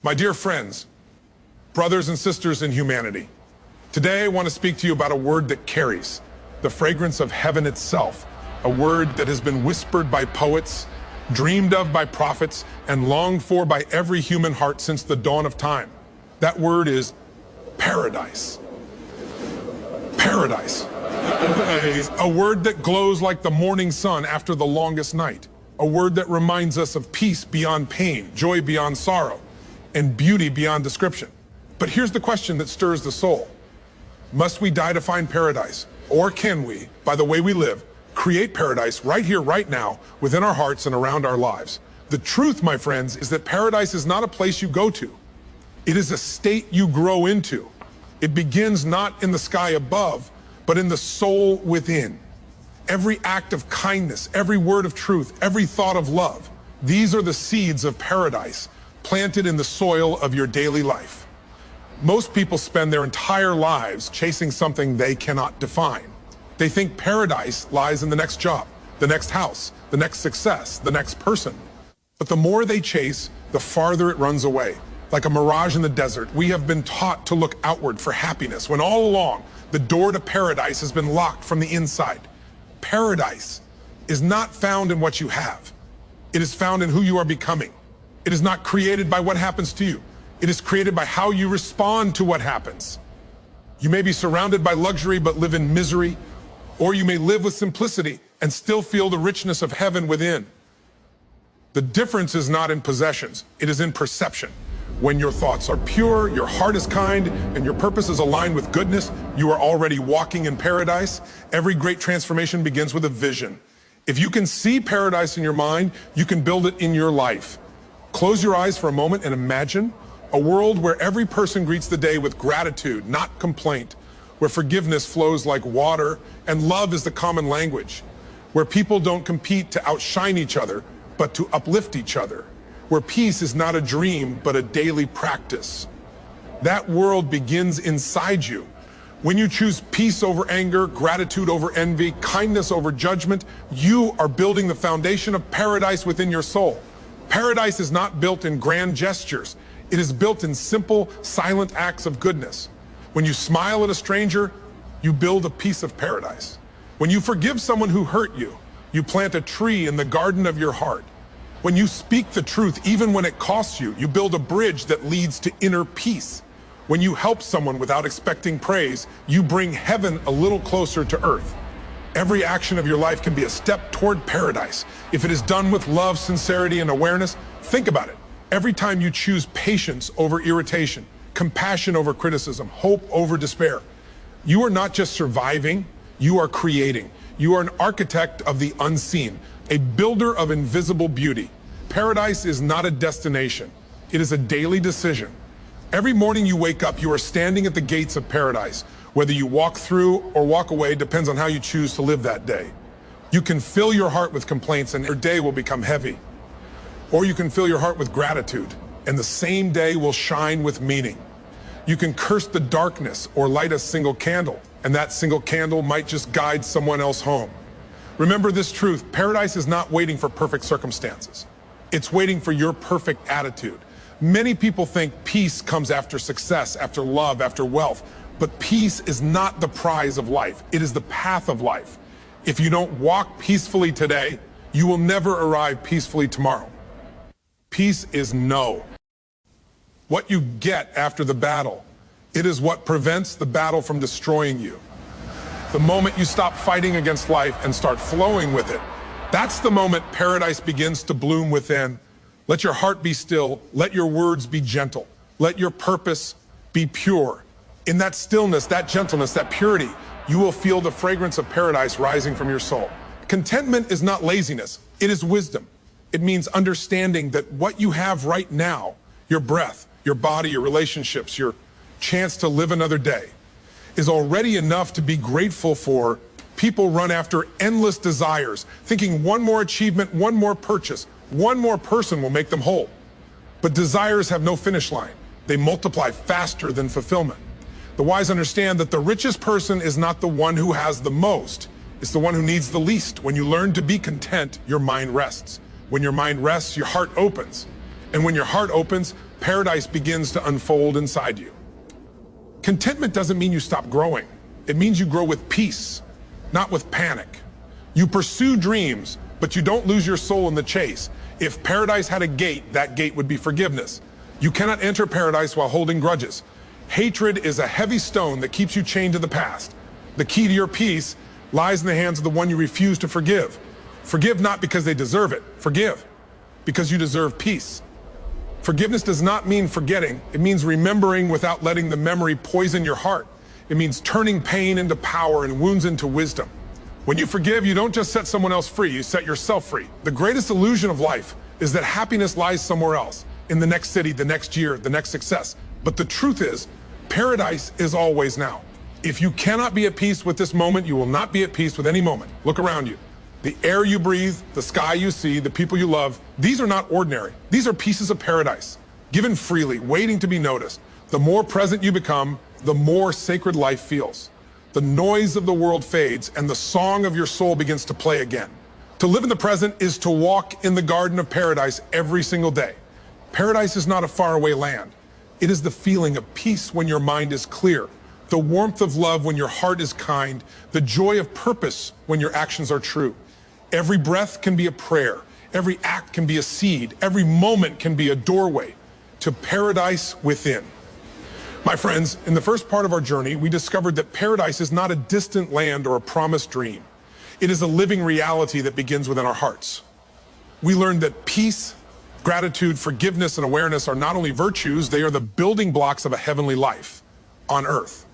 My dear friends, brothers and sisters in humanity, today I want to speak to you about a word that carries the fragrance of heaven itself, a word that has been whispered by poets, dreamed of by prophets, and longed for by every human heart since the dawn of time. That word is paradise. Paradise. A word that glows like the morning sun after the longest night. A word that reminds us of peace beyond pain, joy beyond sorrow, and beauty beyond description. But here's the question that stirs the soul. Must we die to find paradise? Or can we, by the way we live, create paradise right here, right now, within our hearts and around our lives? The truth, my friends, is that paradise is not a place you go to. It is a state you grow into. It begins not in the sky above, but in the soul within. Every act of kindness, every word of truth, every thought of love, these are the seeds of paradise planted in the soil of your daily life. Most people spend their entire lives chasing something they cannot define. They think paradise lies in the next job, the next house, the next success, the next person. But the more they chase, the farther it runs away. Like a mirage in the desert, we have been taught to look outward for happiness, when all along, the door to paradise has been locked from the inside. Paradise is not found in what you have. It is found in who you are becoming. It is not created by what happens to you. It is created by how you respond to what happens. You may be surrounded by luxury but live in misery, or you may live with simplicity and still feel the richness of heaven within. The difference is not in possessions, it is in perception. When your thoughts are pure, your heart is kind, and your purpose is aligned with goodness, you are already walking in paradise. Every great transformation begins with a vision. If you can see paradise in your mind, you can build it in your life. Close your eyes for a moment and imagine a world where every person greets the day with gratitude, not complaint, where forgiveness flows like water and love is the common language, where people don't compete to outshine each other, but to uplift each other, where peace is not a dream, but a daily practice. That world begins inside you. When you choose peace over anger, gratitude over envy, kindness over judgment, you are building the foundation of paradise within your soul. Paradise is not built in grand gestures. It is built in simple, silent acts of goodness. When you smile at a stranger, you build a piece of paradise. When you forgive someone who hurt you, you plant a tree in the garden of your heart. When you speak the truth, even when it costs you, you build a bridge that leads to inner peace. When you help someone without expecting praise, you bring heaven a little closer to earth. Every action of your life can be a step toward paradise. If it is done with love, sincerity, and awareness, think about it. Every time you choose patience over irritation, compassion over criticism, hope over despair, you are not just surviving, you are creating. You are an architect of the unseen, a builder of invisible beauty. Paradise is not a destination. It is a daily decision. Every morning you wake up, you are standing at the gates of paradise. Whether you walk through or walk away depends on how you choose to live that day. You can fill your heart with complaints and your day will become heavy. Or you can fill your heart with gratitude and the same day will shine with meaning. You can curse the darkness or light a single candle, and that single candle might just guide someone else home. Remember this truth, paradise is not waiting for perfect circumstances. It's waiting for your perfect attitude. Many people think peace comes after success, after love, after wealth. But peace is not the prize of life. It is the path of life. If you don't walk peacefully today, you will never arrive peacefully tomorrow. Peace is no. What you get after the battle, it is what prevents the battle from destroying you. The moment you stop fighting against life and start flowing with it, that's the moment paradise begins to bloom within. Let your heart be still. Let your words be gentle. Let your purpose be pure. In that stillness, that gentleness, that purity, you will feel the fragrance of paradise rising from your soul. Contentment is not laziness, it is wisdom. It means understanding that what you have right now, your breath, your body, your relationships, your chance to live another day, is already enough to be grateful for. People run after endless desires, thinking one more achievement, one more purchase, one more person will make them whole. But desires have no finish line. They multiply faster than fulfillment. The wise understand that the richest person is not the one who has the most. It's the one who needs the least. When you learn to be content, your mind rests. When your mind rests, your heart opens. And when your heart opens, paradise begins to unfold inside you. Contentment doesn't mean you stop growing. It means you grow with peace, not with panic. You pursue dreams, but you don't lose your soul in the chase. If paradise had a gate, that gate would be forgiveness. You cannot enter paradise while holding grudges. Hatred is a heavy stone that keeps you chained to the past. The key to your peace lies in the hands of the one you refuse to forgive. Forgive not because they deserve it. Forgive because you deserve peace. Forgiveness does not mean forgetting. It means remembering without letting the memory poison your heart. It means turning pain into power and wounds into wisdom. When you forgive, you don't just set someone else free, you set yourself free. The greatest illusion of life is that happiness lies somewhere else, in the next city, the next year, the next success. But the truth is, paradise is always now. If you cannot be at peace with this moment, you will not be at peace with any moment. Look around you. The air you breathe, the sky you see, the people you love, these are not ordinary. These are pieces of paradise, given freely, waiting to be noticed. The more present you become, the more sacred life feels. The noise of the world fades and the song of your soul begins to play again. To live in the present is to walk in the garden of paradise every single day. Paradise is not a faraway land. It is the feeling of peace when your mind is clear, the warmth of love when your heart is kind, the joy of purpose when your actions are true. Every breath can be a prayer. Every act can be a seed. Every moment can be a doorway to paradise within. My friends, in the first part of our journey, we discovered that paradise is not a distant land or a promised dream. It is a living reality that begins within our hearts. We learned that peace, gratitude, forgiveness, and awareness are not only virtues, they are the building blocks of a heavenly life on earth.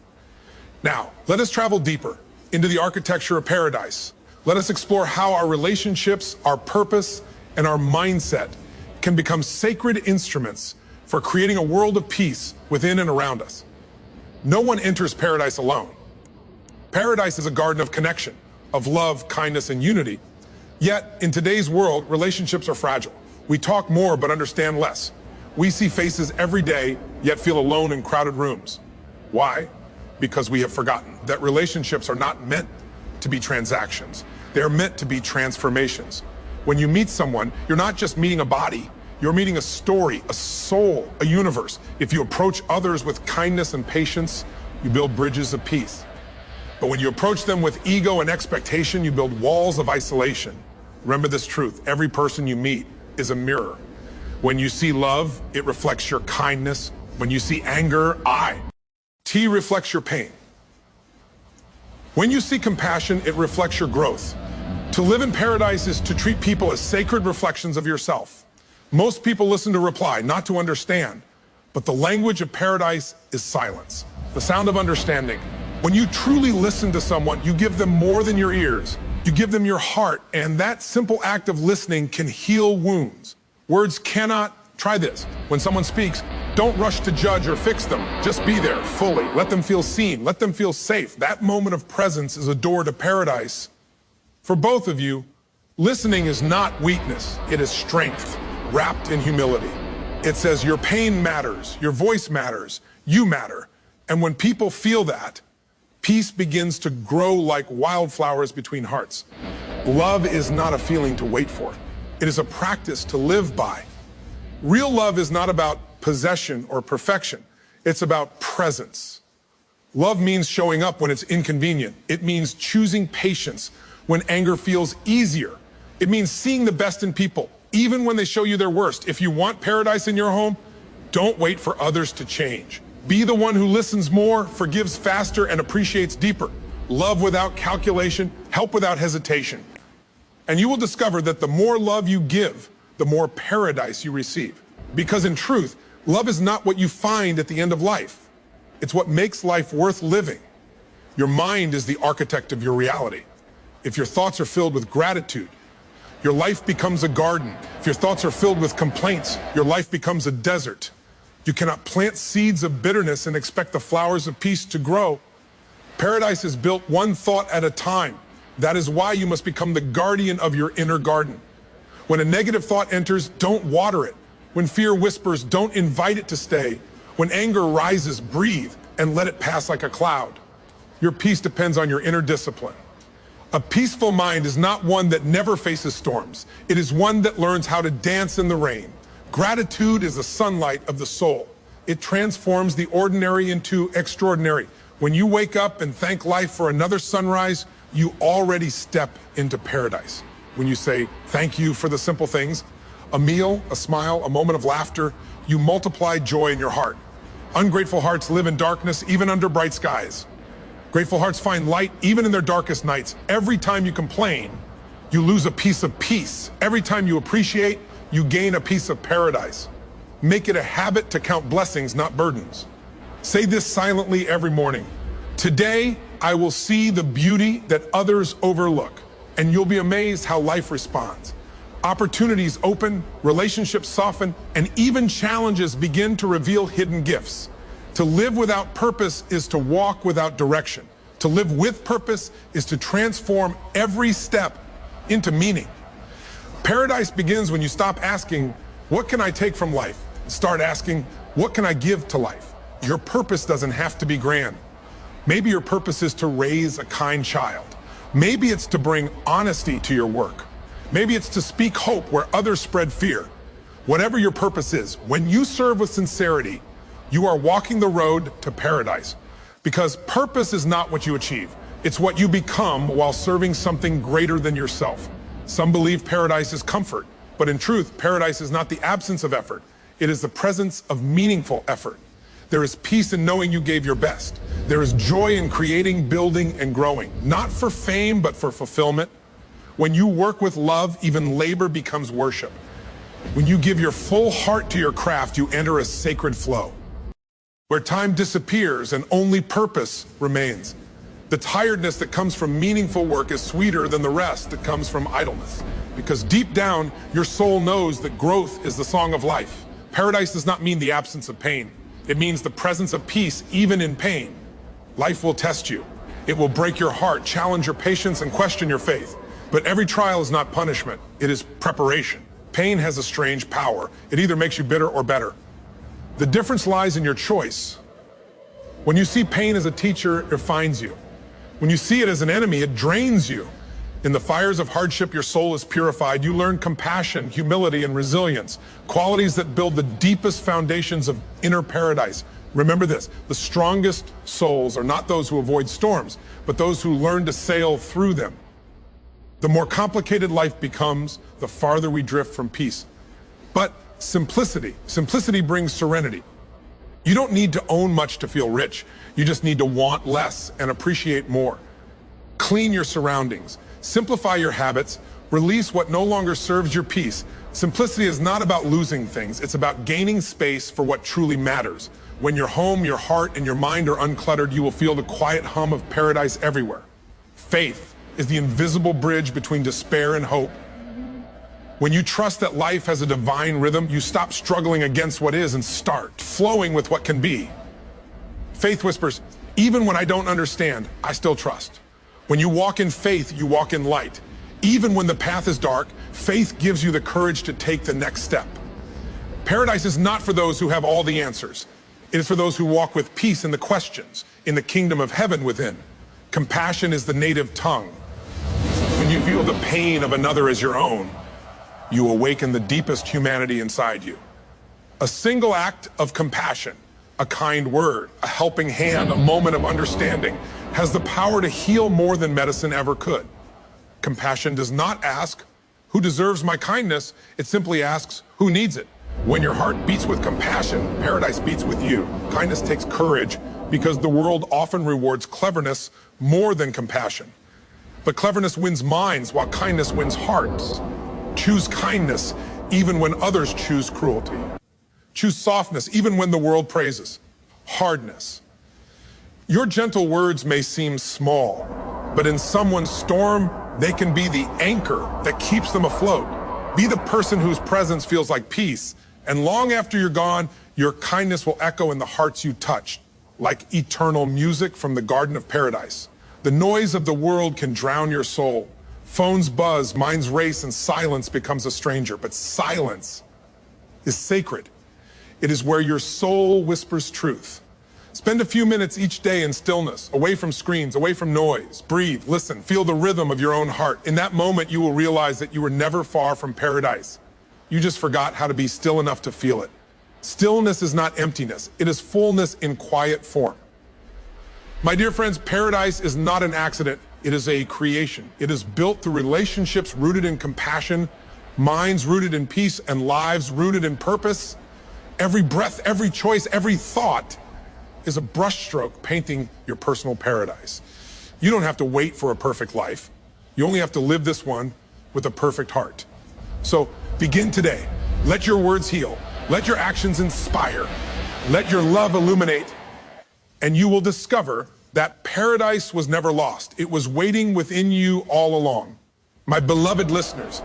Now, let us travel deeper into the architecture of paradise. Let us explore how our relationships, our purpose, and our mindset can become sacred instruments for creating a world of peace within and around us. No one enters paradise alone. Paradise is a garden of connection, of love, kindness, and unity. Yet, in today's world, relationships are fragile. We talk more but understand less. We see faces every day, yet feel alone in crowded rooms. Why? Because we have forgotten that relationships are not meant to be transactions. They're meant to be transformations. When you meet someone, you're not just meeting a body, you're meeting a story, a soul, a universe. If you approach others with kindness and patience, you build bridges of peace. But when you approach them with ego and expectation, you build walls of isolation. Remember this truth: every person you meet is a mirror. When you see love, it reflects your kindness. When you see anger, T reflects your pain. When you see compassion, it reflects your growth. To live in paradise is to treat people as sacred reflections of yourself. Most people listen to reply, not to understand. But the language of paradise is silence, the sound of understanding. When you truly listen to someone, you give them more than your ears. You give them your heart, and that simple act of listening can heal wounds. Words cannot. Try this. When someone speaks, don't rush to judge or fix them. Just be there fully. Let them feel seen. Let them feel safe. That moment of presence is a door to paradise. For both of you, listening is not weakness. It is strength wrapped in humility. It says your pain matters. Your voice matters. You matter. And when people feel that, peace begins to grow like wildflowers between hearts. Love is not a feeling to wait for. It is a practice to live by. Real love is not about possession or perfection. It's about presence. Love means showing up when it's inconvenient. It means choosing patience when anger feels easier. It means seeing the best in people, even when they show you their worst. If you want paradise in your home, don't wait for others to change. Be the one who listens more, forgives faster, and appreciates deeper. Love without calculation, help without hesitation. And you will discover that the more love you give, the more paradise you receive. Because in truth, love is not what you find at the end of life. It's what makes life worth living. Your mind is the architect of your reality. If your thoughts are filled with gratitude, your life becomes a garden. If your thoughts are filled with complaints, your life becomes a desert. You cannot plant seeds of bitterness and expect the flowers of peace to grow. Paradise is built one thought at a time. That is why you must become the guardian of your inner garden. When a negative thought enters, don't water it. When fear whispers, don't invite it to stay. When anger rises, breathe and let it pass like a cloud. Your peace depends on your inner discipline. A peaceful mind is not one that never faces storms. It is one that learns how to dance in the rain. Gratitude is the sunlight of the soul. It transforms the ordinary into extraordinary. When you wake up and thank life for another sunrise, you already step into paradise. When you say thank you for the simple things, a meal, a smile, a moment of laughter, you multiply joy in your heart. Ungrateful hearts live in darkness, even under bright skies. Grateful hearts find light even in their darkest nights. Every time you complain, you lose a piece of peace. Every time you appreciate, you gain a piece of paradise. Make it a habit to count blessings, not burdens. Say this silently every morning. Today, I will see the beauty that others overlook, and you'll be amazed how life responds. Opportunities open, relationships soften, and even challenges begin to reveal hidden gifts. To live without purpose is to walk without direction. To live with purpose is to transform every step into meaning. Paradise begins when you stop asking, what can I take from life? Start asking, what can I give to life? Your purpose doesn't have to be grand. Maybe your purpose is to raise a kind child. Maybe it's to bring honesty to your work. Maybe it's to speak hope where others spread fear. Whatever your purpose is, when you serve with sincerity, you are walking the road to paradise. Because purpose is not what you achieve. It's what you become while serving something greater than yourself. Some believe paradise is comfort, but in truth, paradise is not the absence of effort. It is the presence of meaningful effort. There is peace in knowing you gave your best. There is joy in creating, building, and growing, not for fame, but for fulfillment. When you work with love, even labor becomes worship. When you give your full heart to your craft, you enter a sacred flow, where time disappears and only purpose remains. The tiredness that comes from meaningful work is sweeter than the rest that comes from idleness, because deep down, your soul knows that growth is the song of life. Paradise does not mean the absence of pain. It means the presence of peace, even in pain. Life will test you. It will break your heart, challenge your patience, and question your faith. But every trial is not punishment. It is preparation. Pain has a strange power. It either makes you bitter or better. The difference lies in your choice. When you see pain as a teacher, it refines you. When you see it as an enemy, it drains you. In the fires of hardship, your soul is purified. You learn compassion, humility, and resilience, qualities that build the deepest foundations of inner paradise. Remember this, the strongest souls are not those who avoid storms, but those who learn to sail through them. The more complicated life becomes, the farther we drift from peace. But simplicity brings serenity. You don't need to own much to feel rich. You just need to want less and appreciate more. Clean your surroundings. Simplify your habits. Release what no longer serves your peace. Simplicity is not about losing things. It's about gaining space for what truly matters. When your home, your heart, and your mind are uncluttered, you will feel the quiet hum of paradise everywhere. Faith is the invisible bridge between despair and hope. When you trust that life has a divine rhythm, you stop struggling against what is and start flowing with what can be. Faith whispers, even when I don't understand, I still trust. When you walk in faith, you walk in light. Even when the path is dark, faith gives you the courage to take the next step. Paradise is not for those who have all the answers. It is for those who walk with peace in the questions, in the kingdom of heaven within. Compassion is the native tongue. When you feel the pain of another as your own, you awaken the deepest humanity inside you. A single act of compassion, a kind word, a helping hand, a moment of understanding, has the power to heal more than medicine ever could. Compassion does not ask, who deserves my kindness? It simply asks, who needs it? When your heart beats with compassion, paradise beats with you. Kindness takes courage because the world often rewards cleverness more than compassion. But cleverness wins minds while kindness wins hearts. Choose kindness even when others choose cruelty. Choose softness even when the world praises. Hardness. Your gentle words may seem small, but in someone's storm, they can be the anchor that keeps them afloat. Be the person whose presence feels like peace, and long after you're gone, your kindness will echo in the hearts you touched, like eternal music from the Garden of Paradise. The noise of the world can drown your soul. Phones buzz, minds race, and silence becomes a stranger. But silence is sacred. It is where your soul whispers truth. Spend a few minutes each day in stillness, away from screens, away from noise. Breathe, listen, feel the rhythm of your own heart. In that moment, you will realize that you were never far from paradise. You just forgot how to be still enough to feel it. Stillness is not emptiness. It is fullness in quiet form. My dear friends, paradise is not an accident. It is a creation. It is built through relationships rooted in compassion, minds rooted in peace, and lives rooted in purpose. Every breath, every choice, every thought is a brushstroke painting your personal paradise. You don't have to wait for a perfect life. You only have to live this one with a perfect heart. So begin today. Let your words heal. Let your actions inspire. Let your love illuminate. And you will discover that paradise was never lost. It was waiting within you all along. My beloved listeners,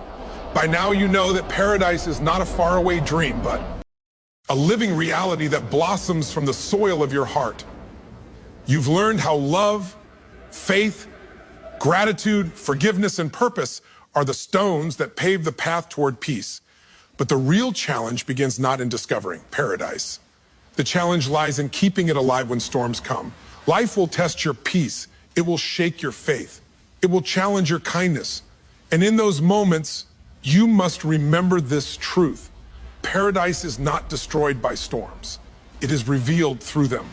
by now you know that paradise is not a faraway dream, but a living reality that blossoms from the soil of your heart. You've learned how love, faith, gratitude, forgiveness, and purpose are the stones that pave the path toward peace. But the real challenge begins not in discovering paradise. The challenge lies in keeping it alive when storms come. Life will test your peace. It will shake your faith. It will challenge your kindness. And in those moments, you must remember this truth. Paradise is not destroyed by storms. It is revealed through them.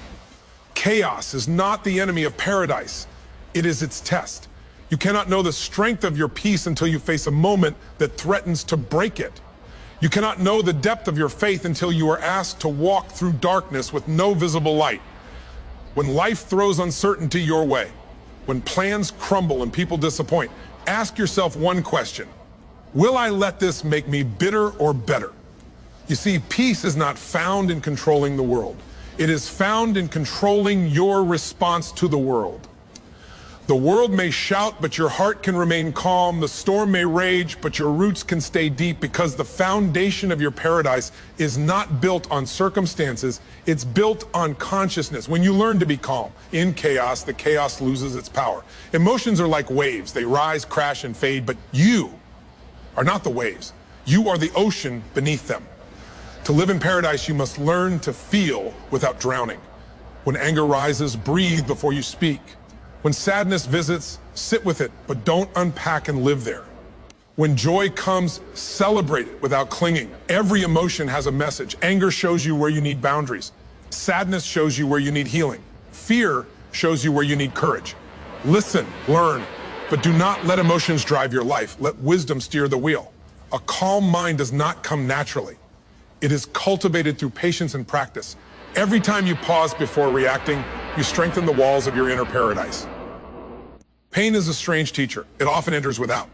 Chaos is not the enemy of paradise. It is its test. You cannot know the strength of your peace until you face a moment that threatens to break it. You cannot know the depth of your faith until you are asked to walk through darkness with no visible light. When life throws uncertainty your way, when plans crumble and people disappoint, ask yourself one question. Will I let this make me bitter or better? You see, peace is not found in controlling the world. It is found in controlling your response to the world. The world may shout, but your heart can remain calm. The storm may rage, but your roots can stay deep, because the foundation of your paradise is not built on circumstances. It's built on consciousness. When you learn to be calm in chaos, the chaos loses its power. Emotions are like waves. They rise, crash, and fade, but you are not the waves. You are the ocean beneath them. To live in paradise, you must learn to feel without drowning. When anger rises, breathe before you speak. When sadness visits, sit with it, but don't unpack and live there. When joy comes, celebrate it without clinging. Every emotion has a message. Anger shows you where you need boundaries. Sadness shows you where you need healing. Fear shows you where you need courage. Listen, learn, but do not let emotions drive your life. Let wisdom steer the wheel. A calm mind does not come naturally. It is cultivated through patience and practice. Every time you pause before reacting, you strengthen the walls of your inner paradise. Pain is a strange teacher. It often enters without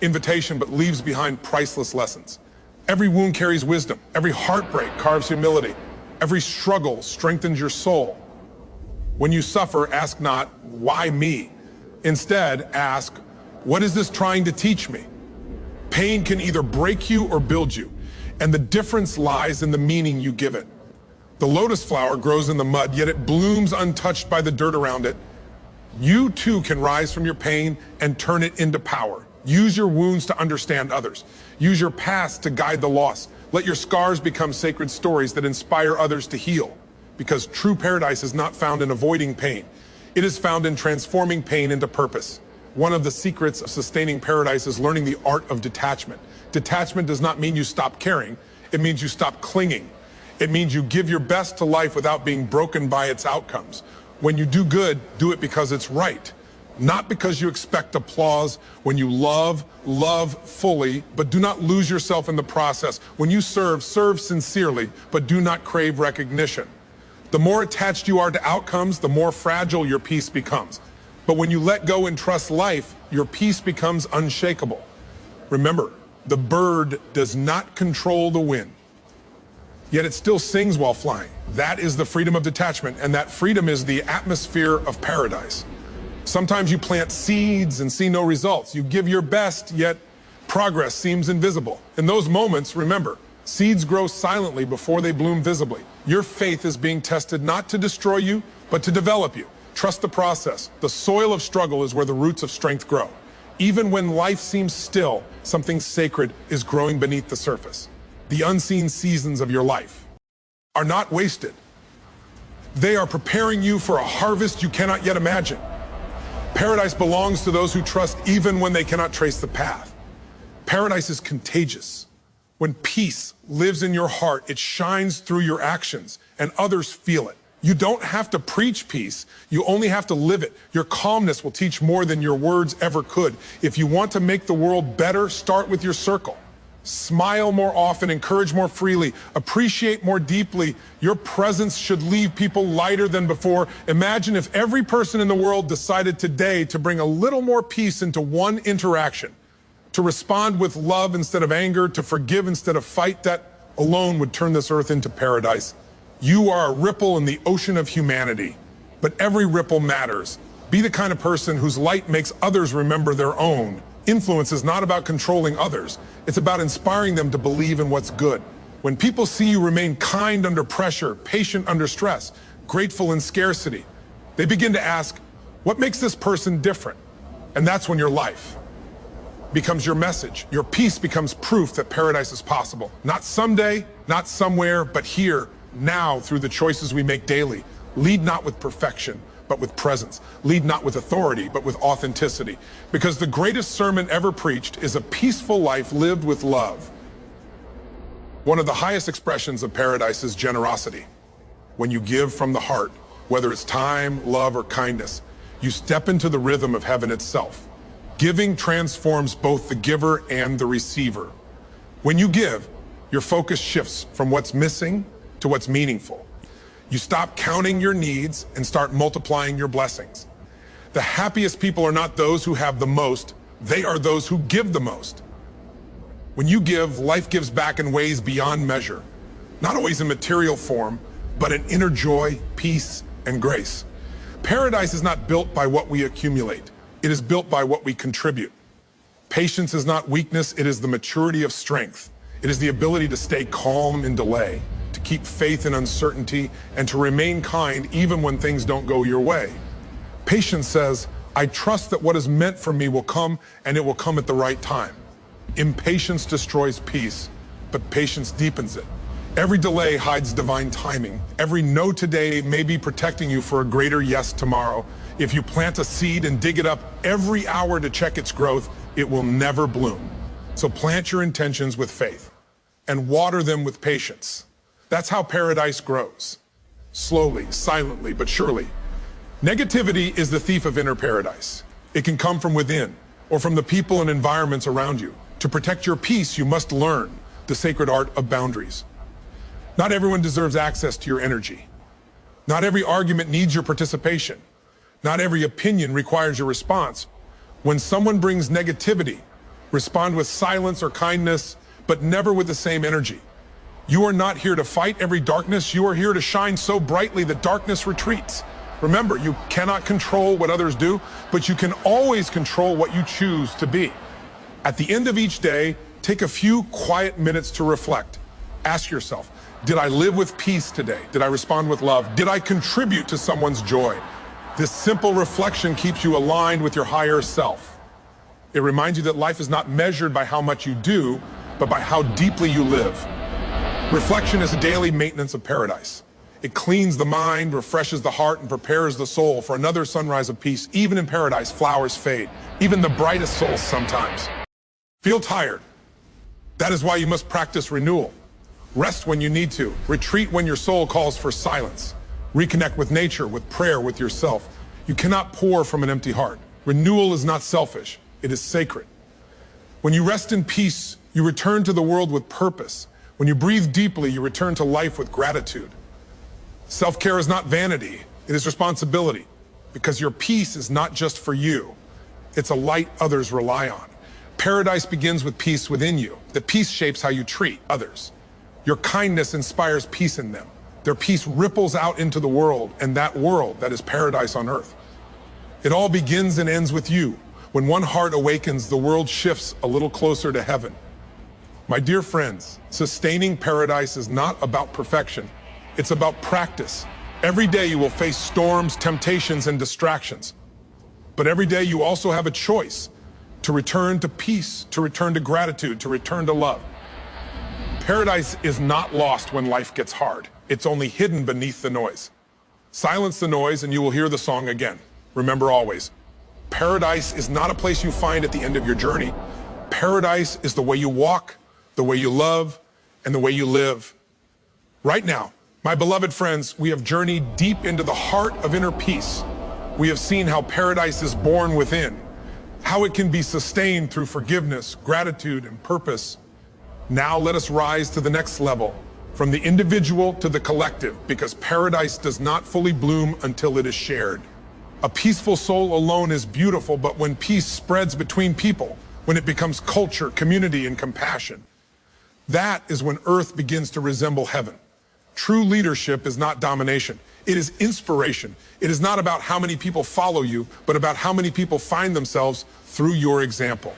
invitation, but leaves behind priceless lessons. Every wound carries wisdom. Every heartbreak carves humility. Every struggle strengthens your soul. When you suffer, ask not, why me? Instead, ask, what is this trying to teach me? Pain can either break you or build you, and the difference lies in the meaning you give it. The lotus flower grows in the mud, yet it blooms untouched by the dirt around it. You too can rise from your pain and turn it into power. Use your wounds to understand others. Use your past to guide the lost. Let your scars become sacred stories that inspire others to heal. Because true paradise is not found in avoiding pain. It is found in transforming pain into purpose. One of the secrets of sustaining paradise is learning the art of detachment. Detachment does not mean you stop caring. It means you stop clinging. It means you give your best to life without being broken by its outcomes. When you do good, do it because it's right, not because you expect applause. When you love, love fully, but do not lose yourself in the process. When you serve, serve sincerely, but do not crave recognition. The more attached you are to outcomes, the more fragile your peace becomes. But when you let go and trust life, your peace becomes unshakable. Remember, the bird does not control the wind, yet it still sings while flying. That is the freedom of detachment, and that freedom is the atmosphere of paradise. Sometimes you plant seeds and see no results. You give your best, yet progress seems invisible. In those moments, remember, seeds grow silently before they bloom visibly. Your faith is being tested not to destroy you, but to develop you. Trust the process. The soil of struggle is where the roots of strength grow. Even when life seems still, something sacred is growing beneath the surface. The unseen seasons of your life are not wasted. They are preparing you for a harvest you cannot yet imagine. Paradise belongs to those who trust even when they cannot trace the path. Paradise is contagious. When peace lives in your heart, it shines through your actions and others feel it. You don't have to preach peace, you only have to live it. Your calmness will teach more than your words ever could. If you want to make the world better, start with your circle. Smile more often, encourage more freely, appreciate more deeply. Your presence should leave people lighter than before. Imagine if every person in the world decided today to bring a little more peace into one interaction, to respond with love instead of anger, to forgive instead of fight. That alone would turn this earth into paradise. You are a ripple in the ocean of humanity, but every ripple matters. Be the kind of person whose light makes others remember their own. Influence is not about controlling others. It's about inspiring them to believe in what's good. When people see you remain kind under pressure, patient under stress, grateful in scarcity, they begin to ask, what makes this person different? And that's when your life becomes your message. Your peace becomes proof that paradise is possible. Not someday, not somewhere, but here, now, through the choices we make daily. Lead not with perfection, but with presence. Lead not with authority, but with authenticity. Because the greatest sermon ever preached is a peaceful life lived with love. One of the highest expressions of paradise is generosity. When you give from the heart, whether it's time, love, or kindness, you step into the rhythm of heaven itself. Giving transforms both the giver and the receiver. When you give, your focus shifts from what's missing to what's meaningful. You stop counting your needs and start multiplying your blessings. The happiest people are not those who have the most, they are those who give the most. When you give, life gives back in ways beyond measure, not always in material form, but in inner joy, peace, and grace. Paradise is not built by what we accumulate. It is built by what we contribute. Patience is not weakness, it is the maturity of strength. It is the ability to stay calm in delay, to keep faith in uncertainty, and to remain kind even when things don't go your way. Patience says, I trust that what is meant for me will come, and it will come at the right time. Impatience destroys peace, but patience deepens it. Every delay hides divine timing. Every no today may be protecting you for a greater yes tomorrow. If you plant a seed and dig it up every hour to check its growth, it will never bloom. So plant your intentions with faith and water them with patience. That's how paradise grows. Slowly, silently, but surely. Negativity is the thief of inner paradise. It can come from within or from the people and environments around you. To protect your peace, you must learn the sacred art of boundaries. Not everyone deserves access to your energy. Not every argument needs your participation. Not every opinion requires your response. When someone brings negativity, respond with silence or kindness, but never with the same energy. You are not here to fight every darkness. You are here to shine so brightly that darkness retreats. Remember, you cannot control what others do, but you can always control what you choose to be. At the end of each day, take a few quiet minutes to reflect. Ask yourself, did I live with peace today? Did I respond with love? Did I contribute to someone's joy? This simple reflection keeps you aligned with your higher self. It reminds you that life is not measured by how much you do, but by how deeply you live. Reflection is a daily maintenance of paradise. It cleans the mind, refreshes the heart, and prepares the soul for another sunrise of peace. Even in paradise, flowers fade. Even the brightest souls sometimes feel tired. That is why you must practice renewal. Rest when you need to. Retreat when your soul calls for silence. Reconnect with nature, with prayer, with yourself. You cannot pour from an empty heart. Renewal is not selfish. It is sacred. When you rest in peace, you return to the world with purpose. When you breathe deeply, you return to life with gratitude. Self-care is not vanity, it is responsibility, because your peace is not just for you, it's a light others rely on. Paradise begins with peace within you. The peace shapes how you treat others. Your kindness inspires peace in them. Their peace ripples out into the world, and that world, that is paradise on earth. It all begins and ends with you. When one heart awakens, the world shifts a little closer to heaven. My dear friends, sustaining paradise is not about perfection. It's about practice. Every day you will face storms, temptations, and distractions. But every day you also have a choice to return to peace, to return to gratitude, to return to love. Paradise is not lost when life gets hard. It's only hidden beneath the noise. Silence the noise and you will hear the song again. Remember always, paradise is not a place you find at the end of your journey. Paradise is the way you walk, the way you love, and the way you live. Right now, my beloved friends, we have journeyed deep into the heart of inner peace. We have seen how paradise is born within, how it can be sustained through forgiveness, gratitude, and purpose. Now let us rise to the next level, from the individual to the collective, because paradise does not fully bloom until it is shared. A peaceful soul alone is beautiful, but when peace spreads between people, when it becomes culture, community, and compassion, that is when earth begins to resemble heaven. True leadership is not domination. It is inspiration. It is not about how many people follow you, but about how many people find themselves through your example.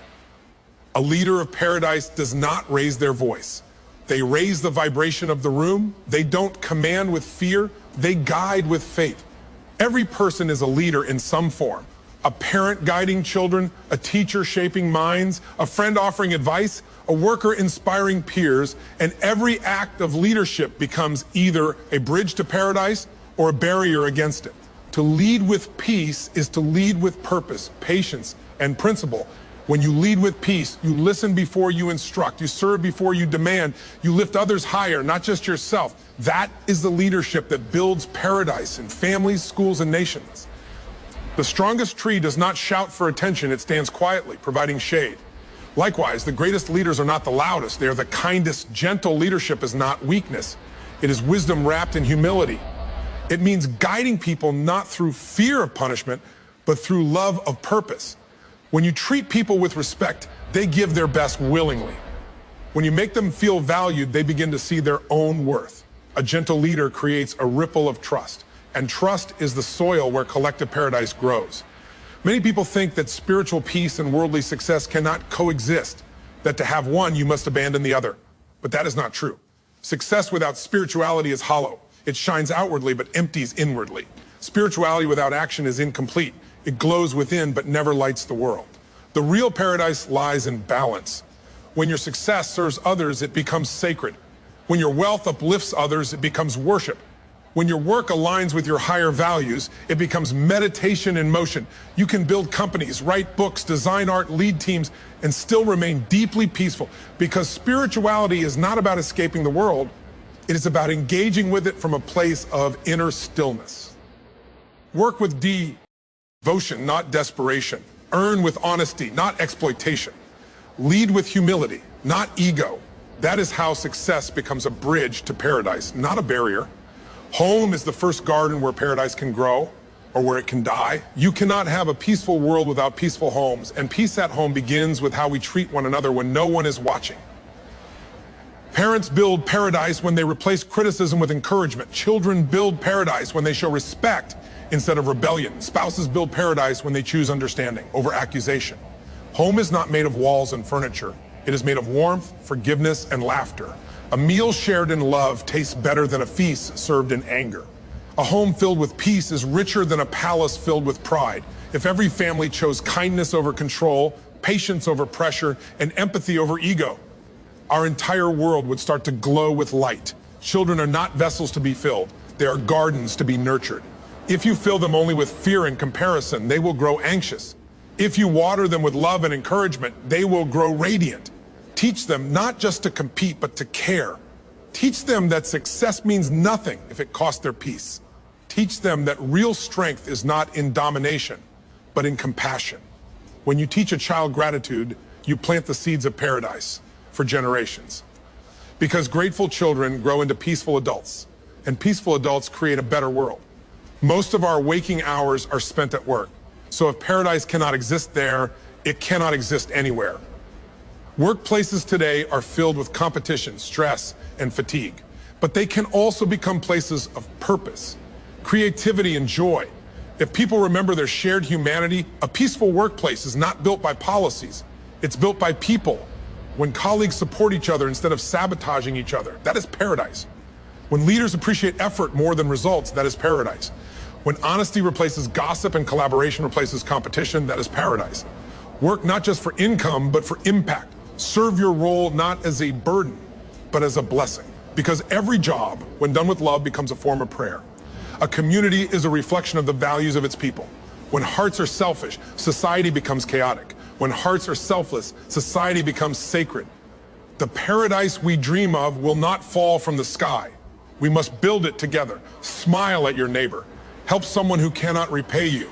A leader of paradise does not raise their voice. They raise the vibration of the room. They don't command with fear. They guide with faith. Every person is a leader in some form. A parent guiding children, a teacher shaping minds, a friend offering advice, a worker inspiring peers, and every act of leadership becomes either a bridge to paradise or a barrier against it. To lead with peace is to lead with purpose, patience, and principle. When you lead with peace, you listen before you instruct, you serve before you demand, you lift others higher, not just yourself. That is the leadership that builds paradise in families, schools, and nations. The strongest tree does not shout for attention, it stands quietly, providing shade. Likewise, the greatest leaders are not the loudest, they are the kindest. Gentle leadership is not weakness, it is wisdom wrapped in humility. It means guiding people not through fear of punishment, but through love of purpose. When you treat people with respect, they give their best willingly. When you make them feel valued, they begin to see their own worth. A gentle leader creates a ripple of trust, and trust is the soil where collective paradise grows. Many people think that spiritual peace and worldly success cannot coexist, that to have one, you must abandon the other. But that is not true. Success without spirituality is hollow. It shines outwardly but empties inwardly. Spirituality without action is incomplete. It glows within but never lights the world. The real paradise lies in balance. When your success serves others, it becomes sacred. When your wealth uplifts others, it becomes worship. When your work aligns with your higher values, it becomes meditation in motion. You can build companies, write books, design art, lead teams, and still remain deeply peaceful, because spirituality is not about escaping the world. It is about engaging with it from a place of inner stillness. Work with devotion, not desperation. Earn with honesty, not exploitation. Lead with humility, not ego. That is how success becomes a bridge to paradise, not a barrier. Home is the first garden where paradise can grow, or where it can die. You cannot have a peaceful world without peaceful homes, and peace at home begins with how we treat one another when no one is watching. Parents build paradise when they replace criticism with encouragement. Children build paradise when they show respect instead of rebellion. Spouses build paradise when they choose understanding over accusation. Home is not made of walls and furniture. It is made of warmth, forgiveness, and laughter. A meal shared in love tastes better than a feast served in anger. A home filled with peace is richer than a palace filled with pride. If every family chose kindness over control, patience over pressure, and empathy over ego, our entire world would start to glow with light. Children are not vessels to be filled. They are gardens to be nurtured. If you fill them only with fear and comparison, they will grow anxious. If you water them with love and encouragement, they will grow radiant. Teach them not just to compete, but to care. Teach them that success means nothing if it costs their peace. Teach them that real strength is not in domination, but in compassion. When you teach a child gratitude, you plant the seeds of paradise for generations. Because grateful children grow into peaceful adults, and peaceful adults create a better world. Most of our waking hours are spent at work. So if paradise cannot exist there, it cannot exist anywhere. Workplaces today are filled with competition, stress, and fatigue, but they can also become places of purpose, creativity, and joy. If people remember their shared humanity, a peaceful workplace is not built by policies, it's built by people. When colleagues support each other instead of sabotaging each other, that is paradise. When leaders appreciate effort more than results, that is paradise. When honesty replaces gossip and collaboration replaces competition, that is paradise. Work not just for income, but for impact. Serve your role not as a burden, but as a blessing. Because every job, when done with love, becomes a form of prayer. A community is a reflection of the values of its people. When hearts are selfish, society becomes chaotic. When hearts are selfless, society becomes sacred. The paradise we dream of will not fall from the sky. We must build it together. Smile at your neighbor. Help someone who cannot repay you.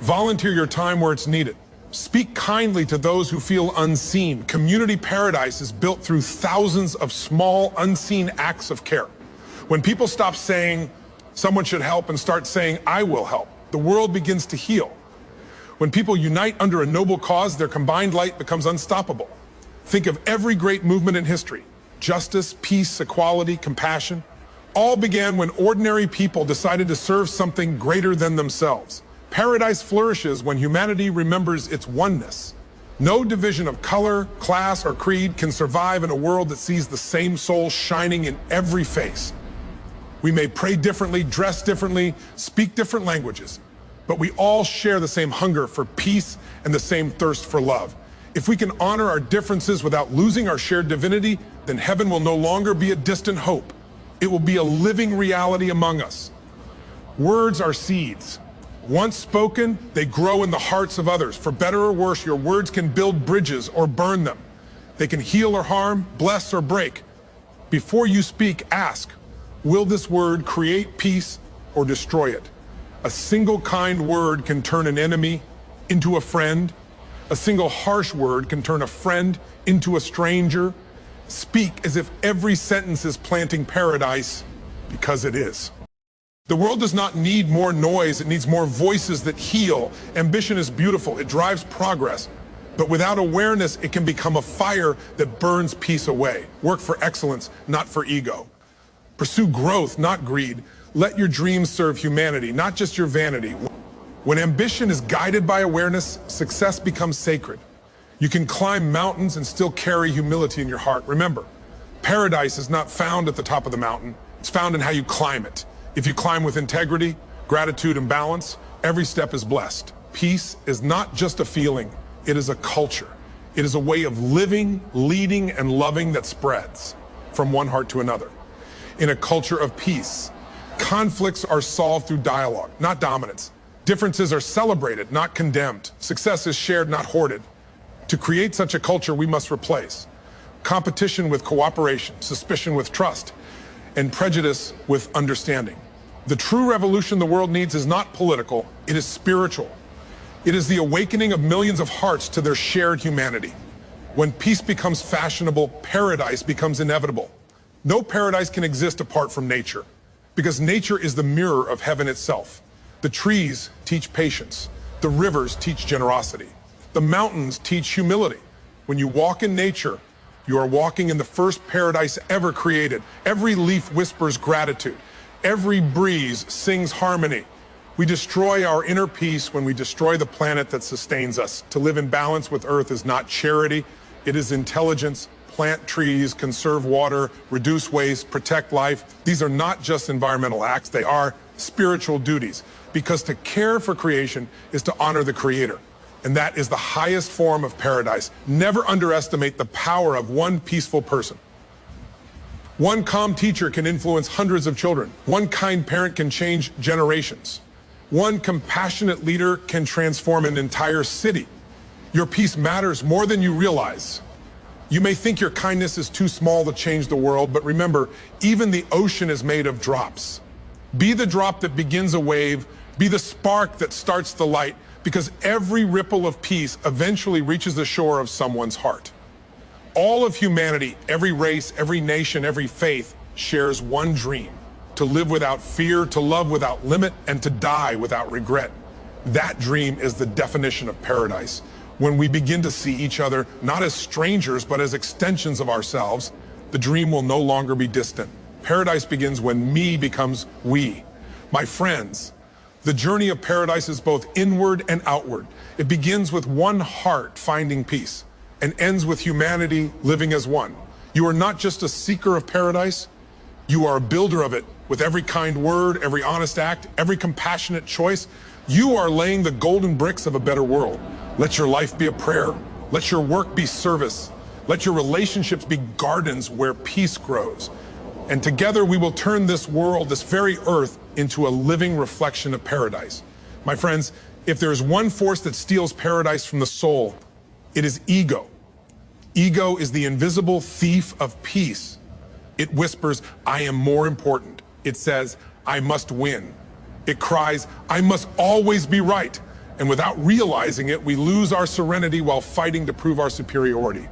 Volunteer your time where it's needed. Speak kindly to those who feel unseen. Community paradise is built through thousands of small, unseen acts of care. When people stop saying, someone should help, and start saying, I will help, the world begins to heal. When people unite under a noble cause, their combined light becomes unstoppable. Think of every great movement in history. Justice, peace, equality, compassion, all began when ordinary people decided to serve something greater than themselves. Paradise flourishes when humanity remembers its oneness. No division of color, class, or creed can survive in a world that sees the same soul shining in every face. We may pray differently, dress differently, speak different languages, but we all share the same hunger for peace and the same thirst for love. If we can honor our differences without losing our shared divinity, then heaven will no longer be a distant hope. It will be a living reality among us. Words are seeds. Once spoken, they grow in the hearts of others. For better or worse, your words can build bridges or burn them. They can heal or harm, bless or break. Before you speak, ask, will this word create peace or destroy it? A single kind word can turn an enemy into a friend. A single harsh word can turn a friend into a stranger. Speak as if every sentence is planting paradise, because it is. The world does not need more noise, it needs more voices that heal. Ambition is beautiful, it drives progress. But without awareness, it can become a fire that burns peace away. Work for excellence, not for ego. Pursue growth, not greed. Let your dreams serve humanity, not just your vanity. When ambition is guided by awareness, success becomes sacred. You can climb mountains and still carry humility in your heart. Remember, paradise is not found at the top of the mountain, it's found in how you climb it. If you climb with integrity, gratitude, and balance, every step is blessed. Peace is not just a feeling, it is a culture. It is a way of living, leading, and loving that spreads from one heart to another. In a culture of peace, conflicts are solved through dialogue, not dominance. Differences are celebrated, not condemned. Success is shared, not hoarded. To create such a culture, we must replace competition with cooperation, suspicion with trust, and prejudice with understanding. The true revolution the world needs is not political, it is spiritual. It is the awakening of millions of hearts to their shared humanity. When peace becomes fashionable, paradise becomes inevitable. No paradise can exist apart from nature, because nature is the mirror of heaven itself. The trees teach patience. The rivers teach generosity. The mountains teach humility. When you walk in nature, you are walking in the first paradise ever created. Every leaf whispers gratitude. Every breeze sings harmony. We destroy our inner peace when we destroy the planet that sustains us. To live in balance with Earth is not charity, it is intelligence. Plant trees, conserve water, reduce waste, protect life. These are not just environmental acts, they are spiritual duties. Because to care for creation is to honor the Creator. And that is the highest form of paradise. Never underestimate the power of one peaceful person. One calm teacher can influence hundreds of children. One kind parent can change generations. One compassionate leader can transform an entire city. Your peace matters more than you realize. You may think your kindness is too small to change the world, but remember, even the ocean is made of drops. Be the drop that begins a wave, be the spark that starts the light, because every ripple of peace eventually reaches the shore of someone's heart. All of humanity, every race, every nation, every faith shares one dream: to live without fear, to love without limit, and to die without regret. That dream is the definition of paradise. When we begin to see each other not as strangers, but as extensions of ourselves, the dream will no longer be distant. Paradise begins when me becomes we. My friends, the journey of paradise is both inward and outward. It begins with one heart finding peace and ends with humanity living as one. You are not just a seeker of paradise, you are a builder of it. With every kind word, every honest act, every compassionate choice, you are laying the golden bricks of a better world. Let your life be a prayer. Let your work be service. Let your relationships be gardens where peace grows. And together we will turn this world, this very earth, into a living reflection of paradise. My friends, if there is one force that steals paradise from the soul, it is ego. Ego is the invisible thief of peace. It whispers, I am more important. It says, I must win. It cries, I must always be right. And without realizing it, we lose our serenity while fighting to prove our superiority.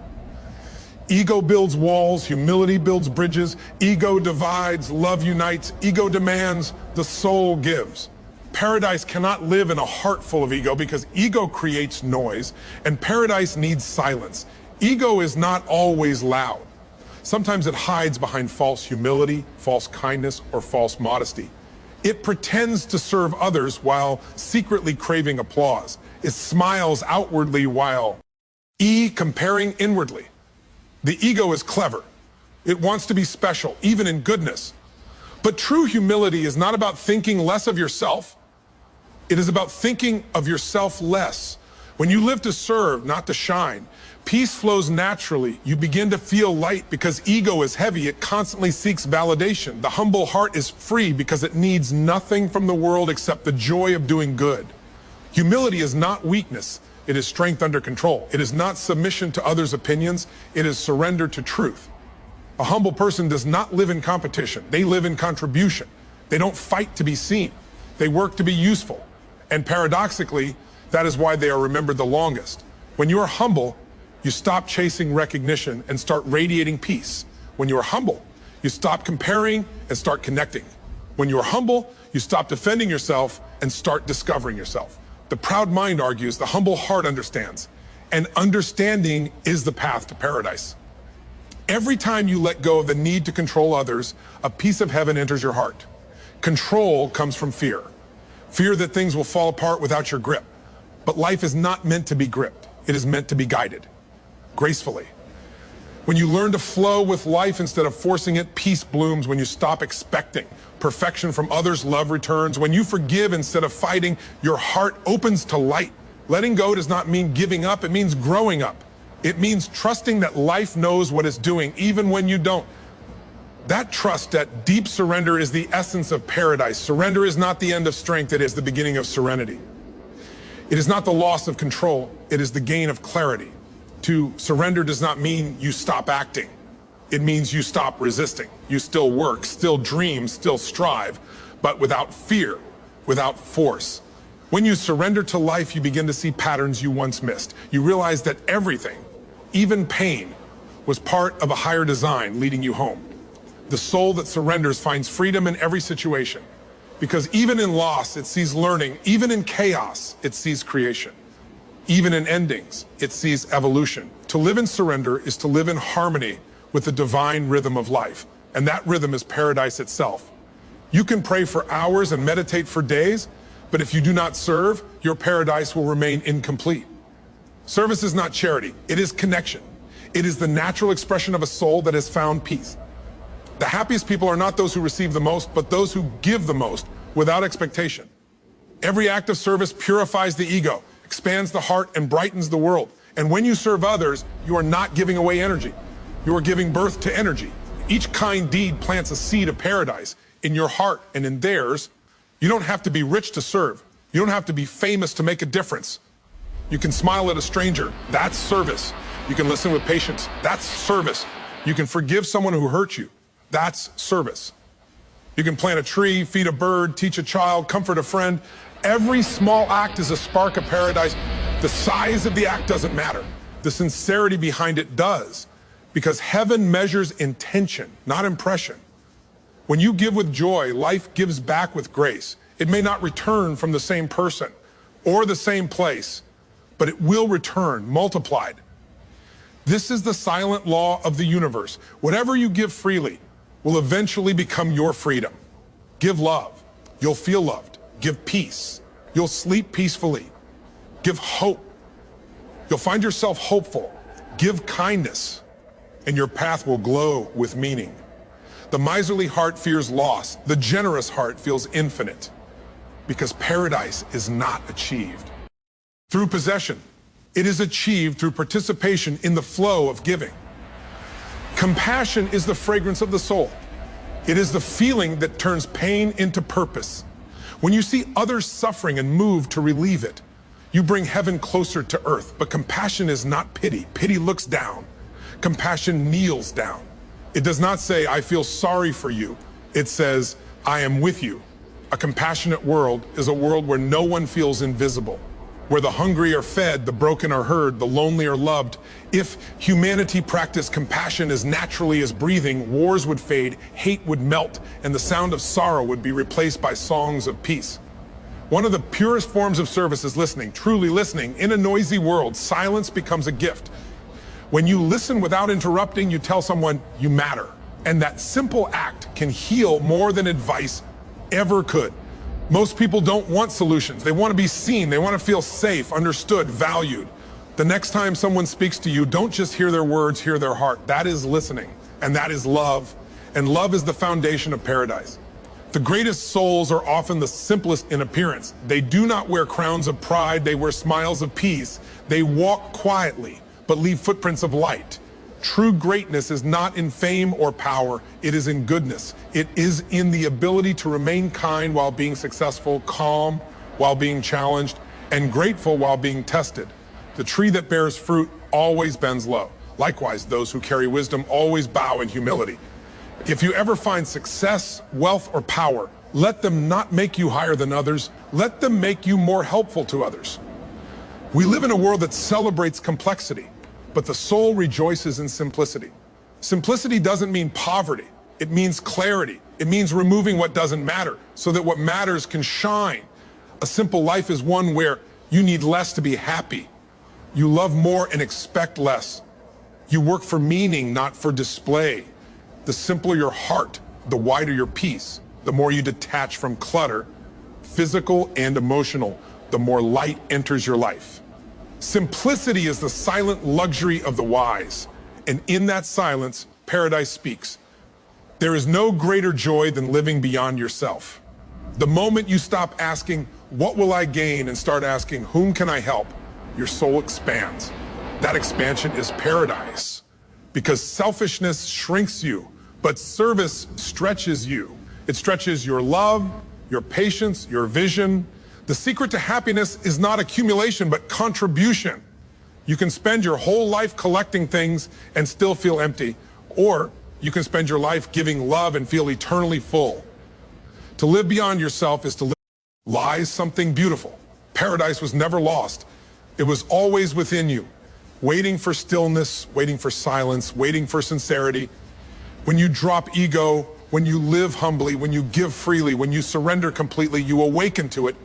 Ego builds walls, humility builds bridges. Ego divides, love unites. Ego demands, the soul gives. Paradise cannot live in a heart full of ego because ego creates noise, and paradise needs silence. Ego is not always loud. Sometimes it hides behind false humility, false kindness, or false modesty. It pretends to serve others while secretly craving applause. It smiles outwardly while comparing inwardly. The ego is clever. It wants to be special, even in goodness. But true humility is not about thinking less of yourself. It is about thinking of yourself less. When you live to serve, not to shine, peace flows naturally. You begin to feel light because ego is heavy. It constantly seeks validation. The humble heart is free because it needs nothing from the world except the joy of doing good. Humility is not weakness. It is strength under control. It is not submission to others' opinions. It is surrender to truth. A humble person does not live in competition. They live in contribution. They don't fight to be seen. They work to be useful. And paradoxically, that is why they are remembered the longest. When you are humble, you stop chasing recognition and start radiating peace. When you are humble, you stop comparing and start connecting. When you are humble, you stop defending yourself and start discovering yourself. The proud mind argues, the humble heart understands. And understanding is the path to paradise. Every time you let go of the need to control others, a piece of heaven enters your heart. Control comes from fear. Fear that things will fall apart without your grip. But life is not meant to be gripped. It is meant to be guided, gracefully. When you learn to flow with life instead of forcing it, peace blooms. When you stop expecting perfection from others, love returns. When you forgive instead of fighting, your heart opens to light. Letting go does not mean giving up. It means growing up. It means trusting that life knows what it's doing, even when you don't. That trust, that deep surrender, is the essence of paradise. Surrender is not the end of strength. It is the beginning of serenity. It is not the loss of control. It is the gain of clarity. To surrender does not mean you stop acting. It means you stop resisting. You still work, still dream, still strive, but without fear, without force. When you surrender to life, you begin to see patterns you once missed. You realize that everything, even pain, was part of a higher design leading you home. The soul that surrenders finds freedom in every situation, because even in loss, it sees learning. Even in chaos, it sees creation. Even in endings, it sees evolution. To live in surrender is to live in harmony with the divine rhythm of life, and that rhythm is paradise itself. You can pray for hours and meditate for days, but if you do not serve, your paradise will remain incomplete. Service is not charity, it is connection. It is the natural expression of a soul that has found peace. The happiest people are not those who receive the most, but those who give the most without expectation. Every act of service purifies the ego, expands the heart, and brightens the world. And when you serve others, you are not giving away energy. You are giving birth to energy. Each kind deed plants a seed of paradise in your heart and in theirs. You don't have to be rich to serve. You don't have to be famous to make a difference. You can smile at a stranger. That's service. You can listen with patience. That's service. You can forgive someone who hurt you. That's service. You can plant a tree, feed a bird, teach a child, comfort a friend. Every small act is a spark of paradise. The size of the act doesn't matter. The sincerity behind it does, because heaven measures intention, not impression. When you give with joy, life gives back with grace. It may not return from the same person or the same place, but it will return multiplied. This is the silent law of the universe. Whatever you give freely will eventually become your freedom. Give love, you'll feel loved. Give peace, you'll sleep peacefully. Give hope, you'll find yourself hopeful. Give kindness, and your path will glow with meaning. The miserly heart fears loss. The generous heart feels infinite, because paradise is not achieved through possession. It is achieved through participation in the flow of giving. Compassion is the fragrance of the soul. It is the feeling that turns pain into purpose. When you see others suffering and move to relieve it, you bring heaven closer to earth. But compassion is not pity. Pity looks down. Compassion kneels down. It does not say, I feel sorry for you. It says, I am with you. A compassionate world is a world where no one feels invisible, where the hungry are fed, the broken are heard, the lonely are loved. If humanity practiced compassion as naturally as breathing, wars would fade, hate would melt, and the sound of sorrow would be replaced by songs of peace. One of the purest forms of service is listening, truly listening. In a noisy world, silence becomes a gift. When you listen without interrupting, you tell someone you matter. And that simple act can heal more than advice ever could. Most people don't want solutions. They want to be seen. They want to feel safe, understood, valued. The next time someone speaks to you, don't just hear their words, hear their heart. That is listening, and that is love. And love is the foundation of paradise. The greatest souls are often the simplest in appearance. They do not wear crowns of pride. They wear smiles of peace. They walk quietly, but leave footprints of light. True greatness is not in fame or power. It is in goodness. It is in the ability to remain kind while being successful, calm while being challenged, and grateful while being tested. The tree that bears fruit always bends low. Likewise, those who carry wisdom always bow in humility. If you ever find success, wealth, or power, let them not make you higher than others. Let them make you more helpful to others. We live in a world that celebrates complexity, but the soul rejoices in simplicity. Simplicity doesn't mean poverty. It means clarity. It means removing what doesn't matter so that what matters can shine. A simple life is one where you need less to be happy. You love more and expect less. You work for meaning, not for display. The simpler your heart, the wider your peace. The more you detach from clutter, physical and emotional, the more light enters your life. Simplicity is the silent luxury of the wise, and in that silence, paradise speaks. There is no greater joy than living beyond yourself. The moment you stop asking, what will I gain, and start asking, whom can I help, your soul expands. That expansion is paradise, because selfishness shrinks you, but service stretches you. It stretches your love, your patience, your vision. The secret to happiness is not accumulation, but contribution. You can spend your whole life collecting things and still feel empty, or you can spend your life giving love and feel eternally full. To live beyond yourself is to live. Lies something beautiful. Paradise was never lost. It was always within you, waiting for stillness, waiting for silence, waiting for sincerity. When you drop ego, when you live humbly, when you give freely, when you surrender completely, you awaken to it.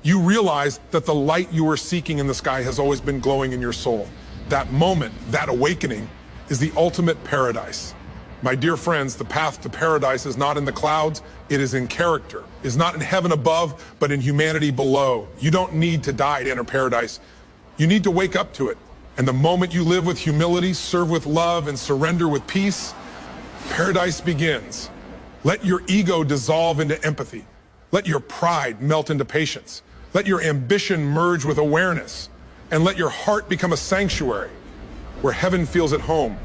You realize that the light you were seeking in the sky has always been glowing in your soul. That moment, that awakening, is the ultimate paradise. My dear friends, the path to paradise is not in the clouds, it is in character. It is not in heaven above, but in humanity below. You don't need to die to enter paradise. You need to wake up to it. And the moment you live with humility, serve with love, and surrender with peace, paradise begins. Let your ego dissolve into empathy. Let your pride melt into patience. Let your ambition merge with awareness. And let your heart become a sanctuary where heaven feels at home.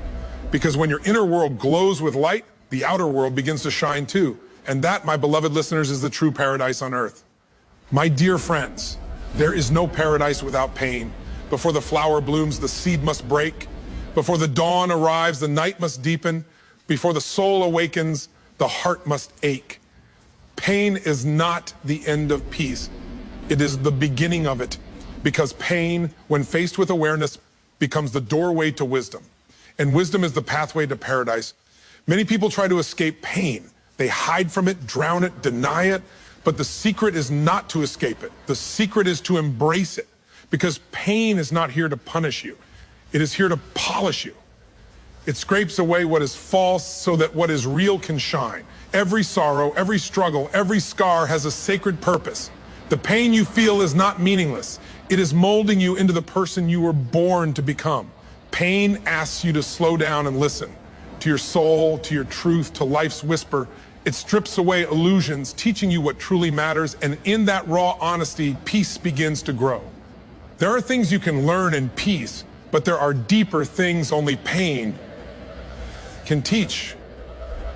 Because when your inner world glows with light, the outer world begins to shine too. And that, my beloved listeners, is the true paradise on earth. My dear friends, there is no paradise without pain. Before the flower blooms, the seed must break. Before the dawn arrives, the night must deepen. Before the soul awakens, the heart must ache. Pain is not the end of peace. It is the beginning of it. Because pain, when faced with awareness, becomes the doorway to wisdom. And wisdom is the pathway to paradise. Many people try to escape pain. They hide from it, drown it, deny it. But the secret is not to escape it. The secret is to embrace it. Because pain is not here to punish you. It is here to polish you. It scrapes away what is false so that what is real can shine. Every sorrow, every struggle, every scar has a sacred purpose. The pain you feel is not meaningless. It is molding you into the person you were born to become. Pain asks you to slow down and listen to your soul, to your truth, to life's whisper. It strips away illusions, teaching you what truly matters, and in that raw honesty, peace begins to grow. There are things you can learn in peace, but there are deeper things only pain can teach.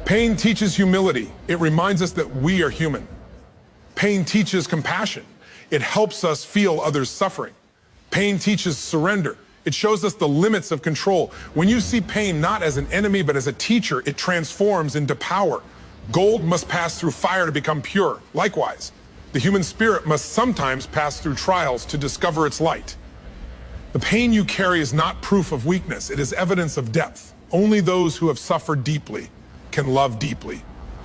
Pain teaches humility. It reminds us that we are human. Pain teaches compassion. It helps us feel others' suffering. Pain teaches surrender. It shows us the limits of control. When you see pain not as an enemy but as a teacher, it transforms into power. Gold must pass through fire to become pure. Likewise, the human spirit must sometimes pass through trials to discover its light. The pain you carry is not proof of weakness. It is evidence of depth. Only those who have suffered deeply can love deeply.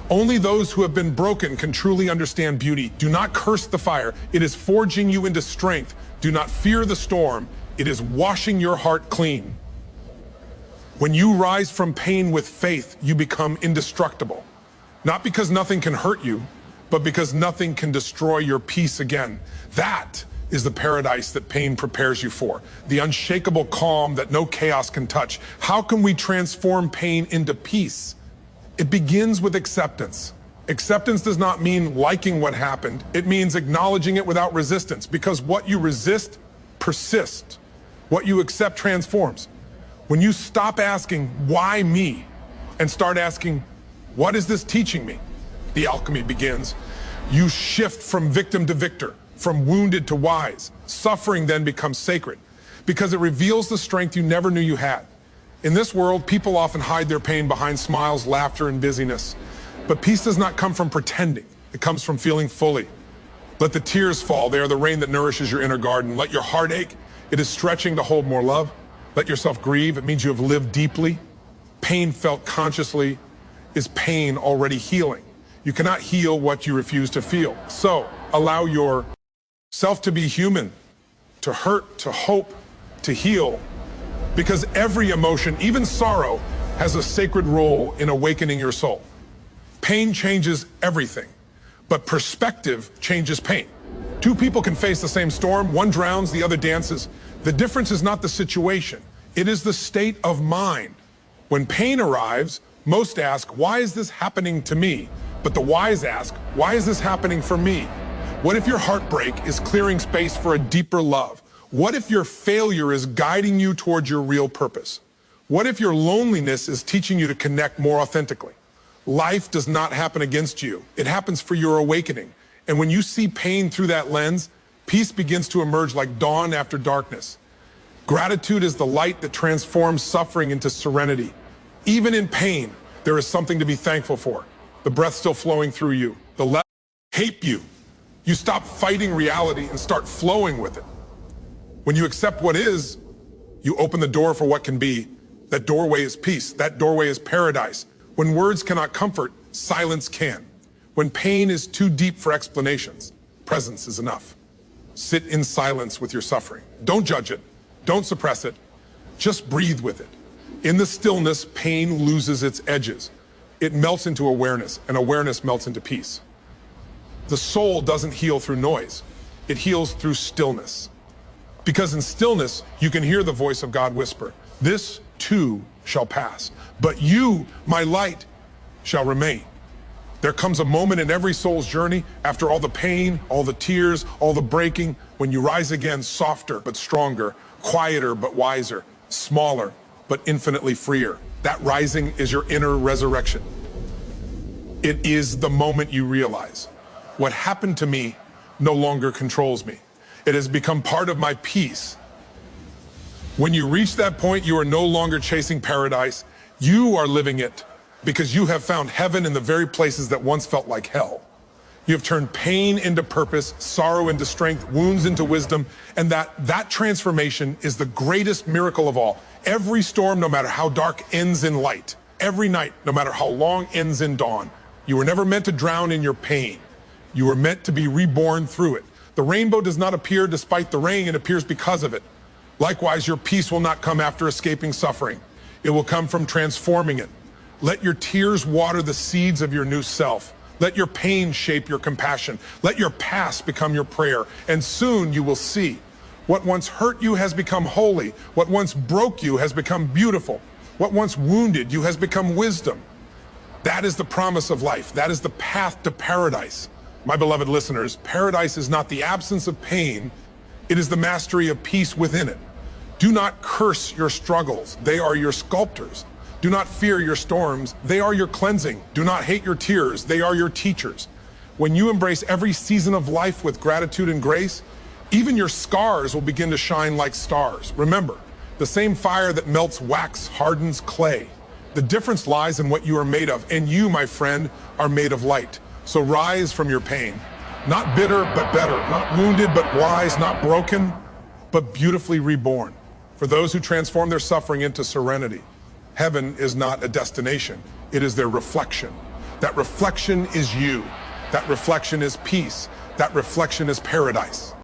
Only those who have been broken can truly understand beauty. Do not curse the fire. It is forging you into strength. Do not fear the storm. It is washing your heart clean. When you rise from pain with faith, you become indestructible. Not because nothing can hurt you, but because nothing can destroy your peace again. That is the paradise that pain prepares you for, the unshakable calm that no chaos can touch. How can we transform pain into peace? It begins with acceptance. Acceptance does not mean liking what happened. It means acknowledging it without resistance, because what you resist persists. What you accept transforms. When you stop asking, why me? And start asking, what is this teaching me? The alchemy begins. You shift from victim to victor, from wounded to wise. Suffering then becomes sacred, because it reveals the strength you never knew you had. In this world, people often hide their pain behind smiles, laughter, and busyness. But peace does not come from pretending. It comes from feeling fully. Let the tears fall. They are the rain that nourishes your inner garden. Let your heart ache. It is stretching to hold more love. Let yourself grieve. It means you have lived deeply. Pain felt consciously is pain already healing. You cannot heal what you refuse to feel. So allow yourself to be human, to hurt, to hope, to heal, because every emotion, even sorrow, has a sacred role in awakening your soul. Pain changes everything, but perspective changes pain. Two people can face the same storm. One drowns, the other dances. The difference is not the situation. It is the state of mind. When pain arrives, most ask, why is this happening to me? But the wise ask, why is this happening for me? What if your heartbreak is clearing space for a deeper love? What if your failure is guiding you towards your real purpose? What if your loneliness is teaching you to connect more authentically? Life does not happen against you. It happens for your awakening. And when you see pain through that lens, peace begins to emerge like dawn after darkness. Gratitude is the light that transforms suffering into serenity. Even in pain, there is something to be thankful for. The breath still flowing through you. The left hate you. You stop fighting reality and start flowing with it. When you accept what is, you open the door for what can be. That doorway is peace. That doorway is paradise. When words cannot comfort, silence can. When pain is too deep for explanations, presence is enough. Sit in silence with your suffering. Don't judge it. Don't suppress it. Just breathe with it. In the stillness, pain loses its edges. It melts into awareness, and awareness melts into peace. The soul doesn't heal through noise. It heals through stillness. Because in stillness, you can hear the voice of God whisper, this too shall pass, but you, my light, shall remain. There comes a moment in every soul's journey, after all the pain, all the tears, all the breaking, when you rise again softer but stronger, quieter but wiser, smaller but infinitely freer. That rising is your inner resurrection. It is the moment you realize, what happened to me no longer controls me. It has become part of my peace. When you reach that point, you are no longer chasing paradise. You are living it, because you have found heaven in the very places that once felt like hell. You have turned pain into purpose, sorrow into strength, wounds into wisdom, and that transformation is the greatest miracle of all. Every storm, no matter how dark, ends in light. Every night, no matter how long, ends in dawn. You were never meant to drown in your pain. You were meant to be reborn through it. The rainbow does not appear despite the rain, it appears because of it. Likewise, your peace will not come after escaping suffering. It will come from transforming it. Let your tears water the seeds of your new self. Let your pain shape your compassion. Let your past become your prayer. And soon you will see what once hurt you has become holy. What once broke you has become beautiful. What once wounded you has become wisdom. That is the promise of life. That is the path to paradise. My beloved listeners, paradise is not the absence of pain. It is the mastery of peace within it. Do not curse your struggles. They are your sculptors. Do not fear your storms. They are your cleansing. Do not hate your tears. They are your teachers. When you embrace every season of life with gratitude and grace, even your scars will begin to shine like stars. Remember, The same fire that melts wax hardens clay. The difference lies in what you are made of, and you, my friend, are made of light. So rise from your pain. Not bitter, but better. Not wounded, but wise. Not broken, but beautifully reborn. For those who transform their suffering into serenity, heaven is not a destination. It is their reflection. That reflection is you. That reflection is peace. That reflection is paradise.